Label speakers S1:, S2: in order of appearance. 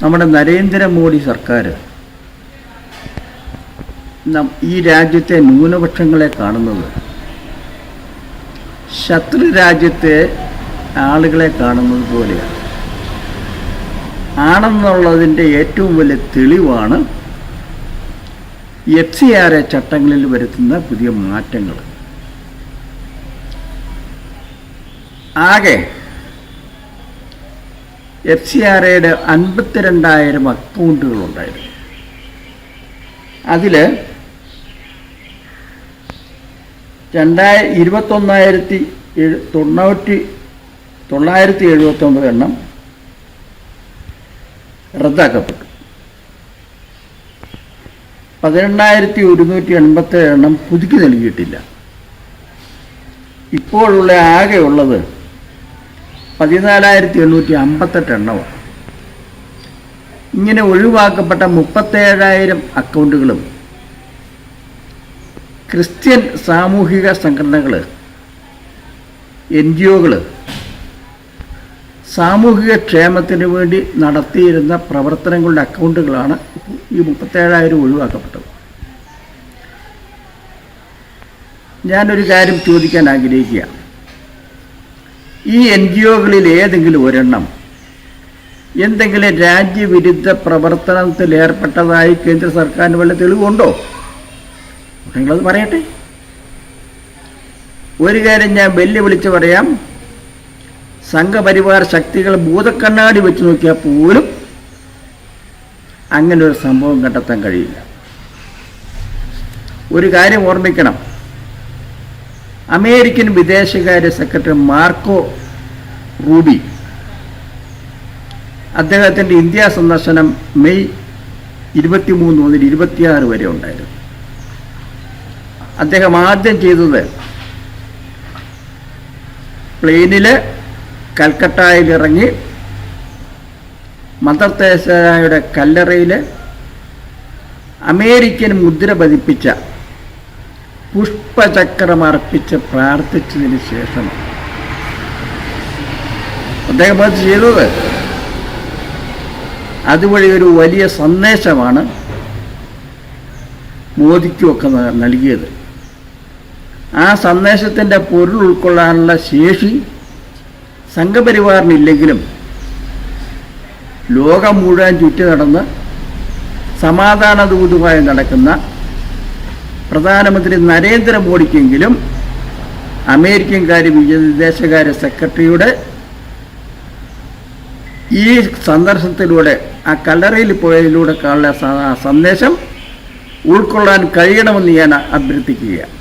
S1: നമ്മുടെ നരേന്ദ്രമോദി സർക്കാർ ഈ രാജ്യത്തെ ന്യൂനപക്ഷങ്ങളെ കാണുന്നത് ശത്രു രാജ്യത്തെ ആളുകളെ കാണുന്നത് പോലെയാണ് ആണെന്നുള്ളതിൻ്റെ ഏറ്റവും വലിയ തെളിവാണ് FCRA ചട്ടങ്ങളിൽ വരുത്തുന്ന പുതിയ മാറ്റങ്ങൾ. ആകെ FCRAയുടെ 52,000 അക്കൗണ്ടുകളുണ്ടായിരുന്നു. അതിൽ 21,979 എണ്ണം റദ്ദാക്കപ്പെട്ടു. 18,187 എണ്ണം പുതുക്കി നൽകിയിട്ടില്ല. ഇപ്പോഴുള്ള ആകെ ഉള്ളത് 14,858 എണ്ണമാണ്. ഇങ്ങനെ ഒഴിവാക്കപ്പെട്ട 37,000 അക്കൗണ്ടുകളും ക്രിസ്ത്യൻ സാമൂഹിക സംഘടനകൾ, NGOകൾ സാമൂഹിക ക്ഷേമത്തിന് വേണ്ടി നടത്തിയിരുന്ന പ്രവർത്തനങ്ങളുടെ അക്കൗണ്ടുകളാണ് ഈ 37,000 ഒഴിവാക്കപ്പെട്ടത്. ഞാനൊരു കാര്യം ചോദിക്കാൻ ആഗ്രഹിക്കുക. ഈ NGOകളിൽ ഏതെങ്കിലും ഒരെണ്ണം എന്തെങ്കിലും രാജ്യവിരുദ്ധ പ്രവർത്തനത്തിൽ ഏർപ്പെട്ടതായി കേന്ദ്ര സർക്കാരിന് വല്ല തെളിവുണ്ടോ? നിങ്ങളത് പറയട്ടെ. ഒരു കാര്യം ഞാൻ വെല്ലുവിളിച്ച് പറയാം, സംഘപരിവാർ ശക്തികൾ ഭൂതക്കണ്ണാടി വെച്ച് നോക്കിയാൽ പോലും അങ്ങനെ ഒരു സംഭവം കണ്ടെത്താൻ കഴിയില്ല. ഒരു കാര്യം ഓർമ്മിക്കണം, അമേരിക്കൻ വിദേശകാര്യ സെക്രട്ടറി മാർക്കോ റൂബി അദ്ദേഹത്തിൻ്റെ ഇന്ത്യ സന്ദർശനം മെയ് 23 മുതൽ 26 വരെ ഉണ്ടായിരുന്നു. അദ്ദേഹം ആദ്യം ചെയ്തത് പ്ലെയിനിൽ കൽക്കട്ടയിലിറങ്ങി മദർ തെരേസയുടെ കല്ലറയിൽ അമേരിക്കൻ മുദ്ര പതിപ്പിച്ച പുഷ്പചക്രം അർപ്പിച്ച് പ്രാർത്ഥിച്ചതിന് ശേഷം അദ്ദേഹം അത് ചെയ്തത്. അതുവഴി ഒരു വലിയ സന്ദേശമാണ് മോദിക്കുമൊക്കെ നൽകിയത്. ആ സന്ദേശത്തിൻ്റെ പൊരുൾ ഉൾക്കൊള്ളാനുള്ള ശേഷി സംഘപരിവാറിനില്ലെങ്കിലും ലോകം മുഴുവൻ ചുറ്റി നടന്ന് സമാധാന ദൂതുമായി നടക്കുന്ന പ്രധാനമന്ത്രി നരേന്ദ്രമോദിക്കെങ്കിലും അമേരിക്കൻ വിദേശകാര്യ സെക്രട്ടറിയുടെ ഈ സന്ദർശനത്തിലൂടെ ആ കല്ലറയിൽ പോയതിലൂടെ ഉള്ള സന്ദേശം ഉൾക്കൊള്ളാൻ കഴിയണമെന്ന് ഞാൻ അഭ്യർത്ഥിക്കുകയാണ്.